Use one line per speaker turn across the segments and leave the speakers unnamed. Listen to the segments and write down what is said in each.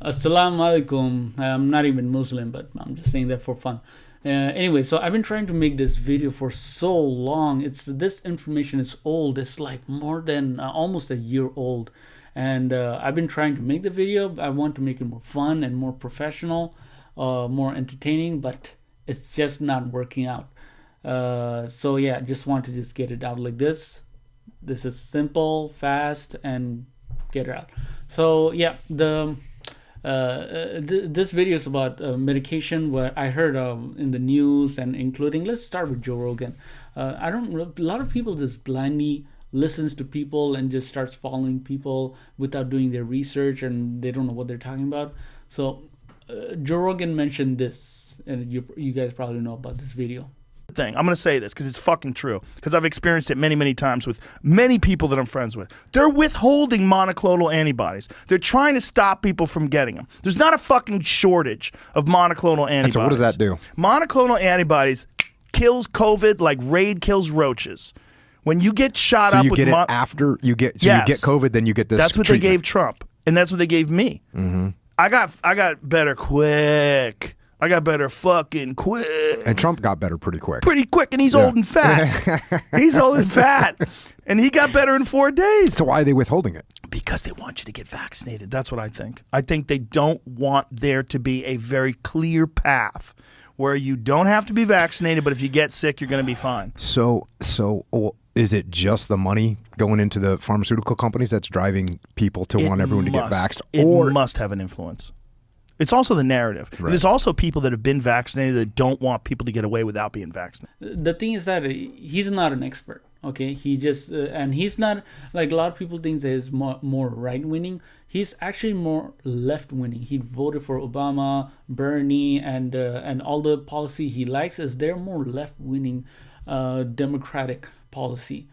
Assalamu alaikum. I'm not even Muslim, but I'm just saying that for fun. Anyway, so I've been trying to make this video for so long. This information is old. It's like more than almost a year old, and I've been trying to make the video. I want to make it more fun and more professional, more entertaining, but it's just not working out. So yeah, just want to just get it out like this. This is simple, fast, and get it out. So yeah, this video is about medication. What I heard in the news, and including, let's start with Joe Rogan. A lot of people just blindly listens to people and just starts following people without doing their research, and they don't know what they're talking about. So Joe Rogan mentioned this, and you guys probably know about this video.
Thing. I'm going to say this because it's fucking true, because I've experienced it many, many times with many people that I'm friends with. They're withholding monoclonal antibodies. They're trying to stop people from getting them. There's not a fucking shortage of monoclonal antibodies.
And so what does that do?
Monoclonal antibodies kills COVID like Raid kills roaches. When you get shot
so
up
you
with
get it after you get you get COVID, then you get this.
That's what
treatment.
they gave Trump, and that's what they gave me.
Mm-hmm.
I got better quick. I got better fucking quick.
And Trump got better pretty quick.
Pretty quick, and he's old and fat. He's old and fat. And he got better in 4 days.
So why are they withholding it?
Because they want you to get vaccinated. That's what I think. I think they don't want there to be a very clear path where you don't have to be vaccinated, but if you get sick, you're going to be fine.
So is it just the money going into the pharmaceutical companies that's driving people to want everyone to get vaxxed?
It must have an influence. It's also the narrative. Right. There's also people that have been vaccinated that don't want people to get away without being vaccinated.
The thing is that he's not an expert, okay? He just, and he's not, like a lot of people think that he's more right-wing. He's actually more left-wing. He voted for Obama, Bernie, and all the policy he likes is they're more left-wing democratic policy.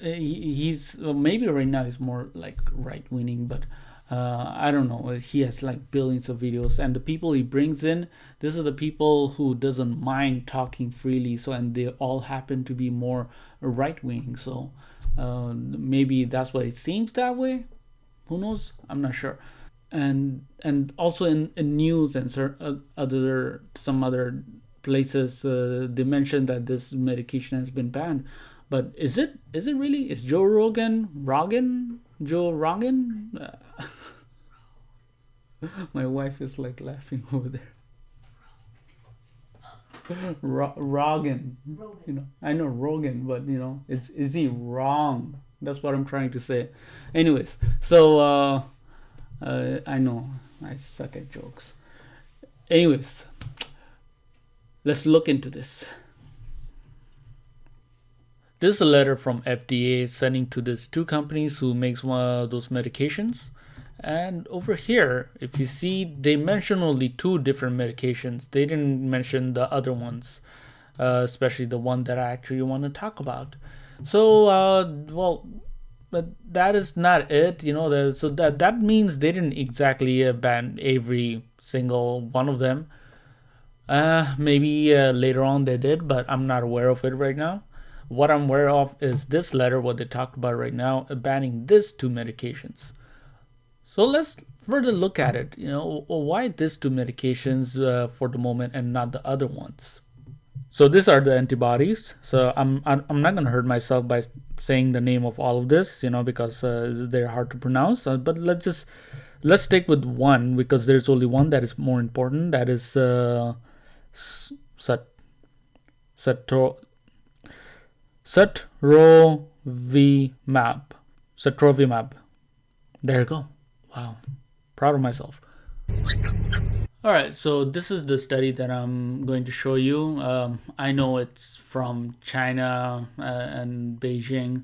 He's, maybe right now he's more like right-wing, but I don't know. He has like billions of videos, and the people he brings in, this are the people who doesn't mind talking freely. So, and they all happen to be more right wing. So, maybe that's why it seems that way. Who knows? I'm not sure. And also in news and some other places, they mentioned that this medication has been banned. But is it really? Is Joe Rogan? Joe Rogan? My wife is like laughing over there. Rogan. You know, I know Rogan, but you know, is he wrong? That's what I'm trying to say. Anyways, so I know I suck at jokes. Anyways, let's look into this. This is a letter from FDA sending to these two companies who makes one of those medications. And over here, if you see, they mention only 2 different medications. They didn't mention the other ones, especially the one that I actually want to talk about. So, well, but that is not it, you know. So that means they didn't exactly ban every single one of them. Maybe later on they did, but I'm not aware of it right now. What I'm aware of is this letter, what they talked about right now, banning these 2 medications. So let's further look at it. You know, why these 2 medications for the moment and not the other ones? So these are the antibodies. So I'm not gonna hurt myself by saying the name of all of this, you know, because they're hard to pronounce. But let's stick with one, because there's only one that is more important. That is Sotrovimab. There you go. Wow, proud of myself. All right, so this is the study that I'm going to show you. I know it's from China and Beijing.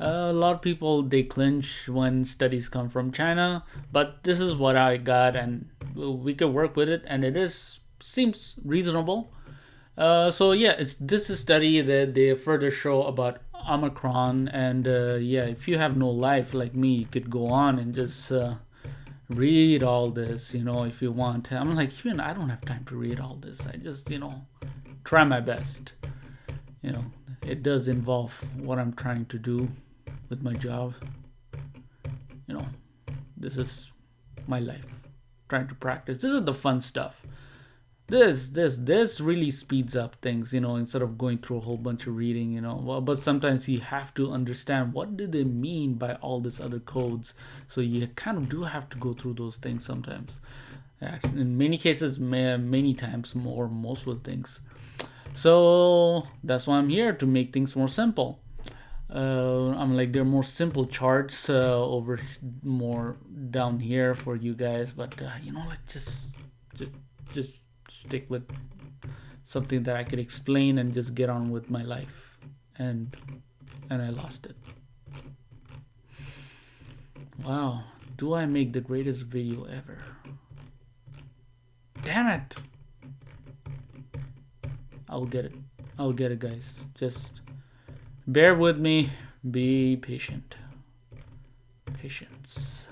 A lot of people, they clinch when studies come from China, but this is what I got, and we could work with it, and seems reasonable. So yeah, this is a study that they further show about Omicron, and yeah, if you have no life like me, you could go on and just read all this, you know, if you want. I'm like, even I don't have time to read all this. I just, you know, try my best. You know, it does involve what I'm trying to do with my job. You This is my life. Trying to practice. This is the fun stuff. This really speeds up things, instead of going through a whole bunch of reading, but sometimes you have to understand what do they mean by all these other codes. So you kind of do have to go through those things sometimes. In many cases, many times, more most of the things. So that's why I'm here, to make things more simple. I'm like, there are more simple charts over more down here for you guys, but let's just stick with something that I could explain and just get on with my life. And I lost it. Wow, do I make the greatest video ever? Damn it! I'll get it, guys. Just bear with me. Be patient. Patience,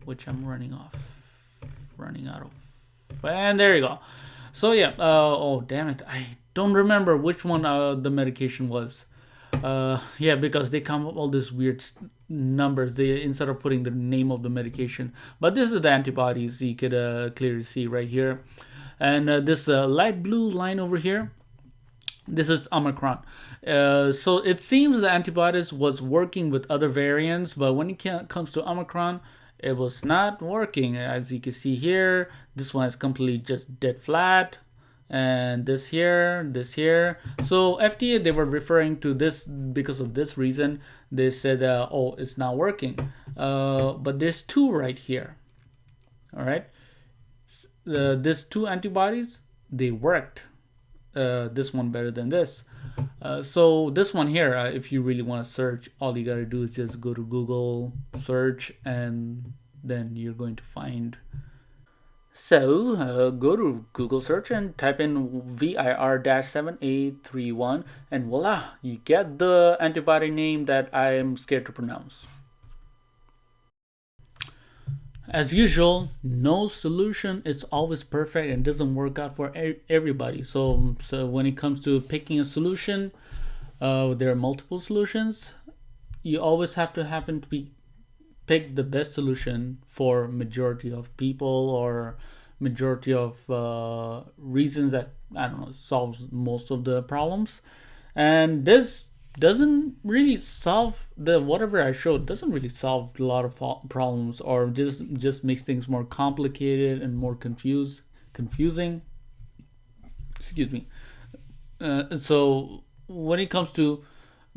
which I'm running out of. And there you go. So yeah. Oh damn it! I don't remember which one the medication was. Yeah, because they come up all these weird numbers. They, instead of putting the name of the medication, but this is the antibodies. You could clearly see right here, and this light blue line over here. This is Omicron. So it seems the antibodies was working with other variants, but when it comes to Omicron, it was not working. As you can see here, this one is completely just dead flat, and this here. So FDA, they were referring to this because of this reason. They said, oh, it's not working. But there's two right here. All right, these two antibodies, they worked. This one better than this. So this one here, if you really want to search, all you gotta do is just go to Google, search, and then you're going to find. So go to Google search and type in VIR-7831, and voila, you get the antibody name that I am scared to pronounce. As usual, no solution is always perfect and doesn't work out for everybody. So when it comes to picking a solution, there are multiple solutions. You always have to pick the best solution for majority of people, or majority of reasons that, I don't know, solves most of the problems. And this doesn't really solve whatever I showed doesn't really solve a lot of problems, or just makes things more complicated and more confusing. Excuse me. So when it comes to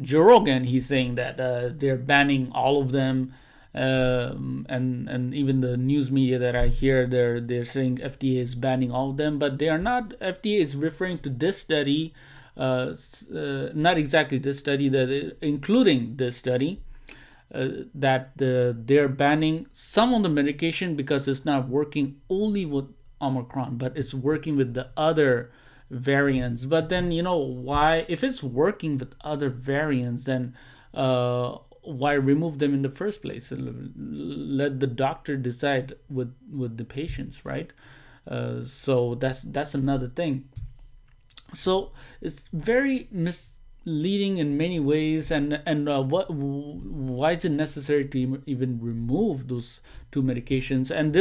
Joe Rogan, he's saying that they're banning all of them, and even the news media that I hear, they're saying FDA is banning all of them, but they are not. FDA is referring to this study. Not exactly this study, that including this study, that they're banning some of the medication because it's not working only with Omicron, but it's working with the other variants. But then, why, if it's working with other variants, then why remove them in the first place? Let the doctor decide with the patients, right? So that's another thing. So it's very misleading in many ways, and why is it necessary to even remove those two medications? And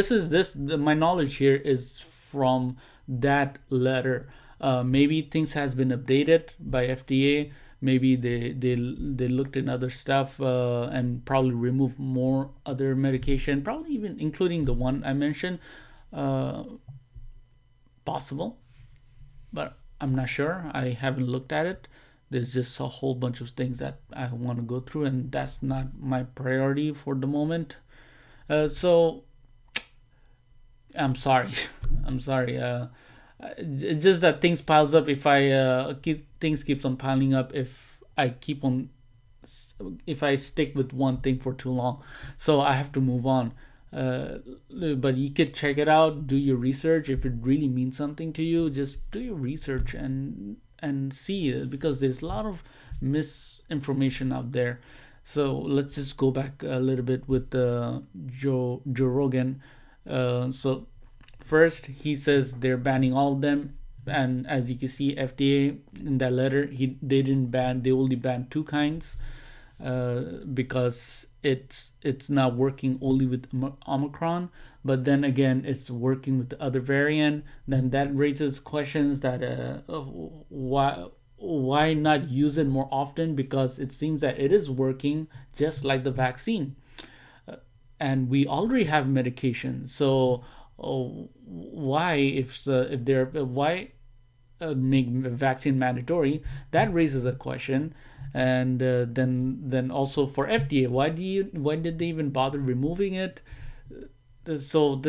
my knowledge here is from that letter. Maybe things has been updated by FDA. Maybe they looked in other stuff and probably removed more other medication, probably even including the one I mentioned. Possible, but I'm not sure. I haven't looked at it. There's just a whole bunch of things that I want to go through, and that's not my priority for the moment. So I'm sorry. I'm sorry. It's just that things piles up. If I keeps on piling up, if I stick with one thing for too long, so I have to move on. But you could check it out, do your research. If it really means something to you, just do your research and see it, because there's a lot of misinformation out there. So let's just go back a little bit with Joe Rogan. So first, he says they're banning all of them, and as you can see, FDA in that letter, they only banned two kinds, because it's not working only with Omicron, but then again it's working with the other variant. Then that raises questions that why not use it more often, because it seems that it is working just like the vaccine. And we already have medication, so why if they're why make vaccine mandatory? That raises a question. And then also for FDA, why did they even bother removing it? So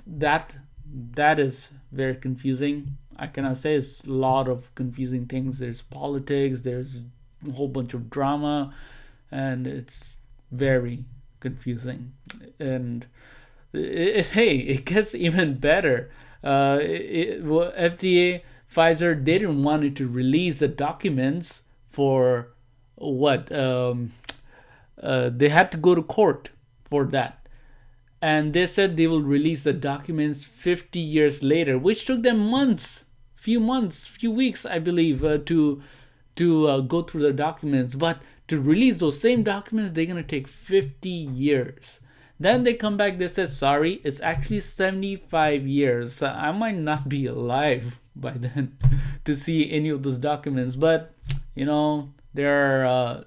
that is very confusing. I cannot say, it's a lot of confusing things. There's politics, there's a whole bunch of drama, and it's very confusing. And hey, it gets even better. FDA, Pfizer, they didn't want it to release the documents for what? They had to go to court for that. And they said they will release the documents 50 years later, which took them months, few weeks, I believe, to go through the documents. But to release those same documents, they're going to take 50 years. Then they come back, they said, sorry, it's actually 75 years. I might not be alive by then to see any of those documents. But, there are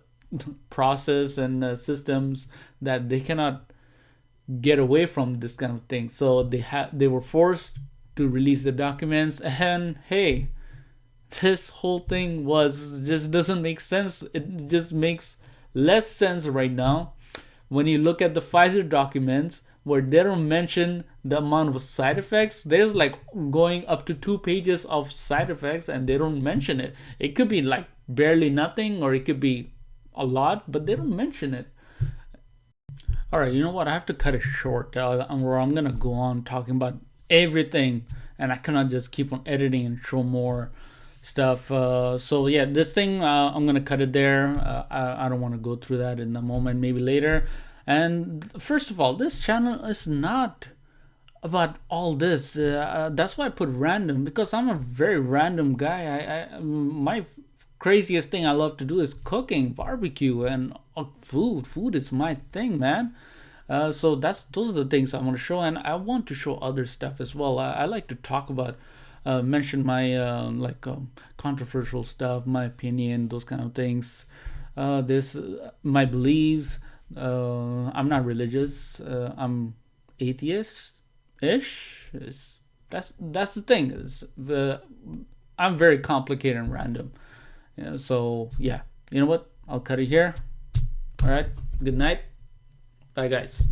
process and systems that they cannot get away from this kind of thing. So they were forced to release the documents. And hey, this whole thing just doesn't make sense. It just makes less sense right now when you look at the Pfizer documents, where they don't mention the amount of side effects. There's like going up to 2 pages of side effects, and they don't mention it. It could be like barely nothing, or it could be a lot, but they don't mention it. All right, you know what? I have to cut it short, or I'm gonna go on talking about everything, and I cannot just keep on editing and show more stuff. So yeah, this thing, I'm gonna cut it there. I don't want to go through that in the moment, maybe later. And first of all, this channel is not about all this. That's why I put random, because I'm a very random guy. My craziest thing I love to do is cooking, barbecue, and food is my thing, man. So those are the things I want to show, and I want to show other stuff as well. I like to talk about, mention my controversial stuff, my opinion, those kind of things. This my beliefs. I'm not religious. I'm atheist-ish. That's the thing. I'm very complicated and random. So yeah, you know what? I'll cut it here. All right. Good night. Bye, guys.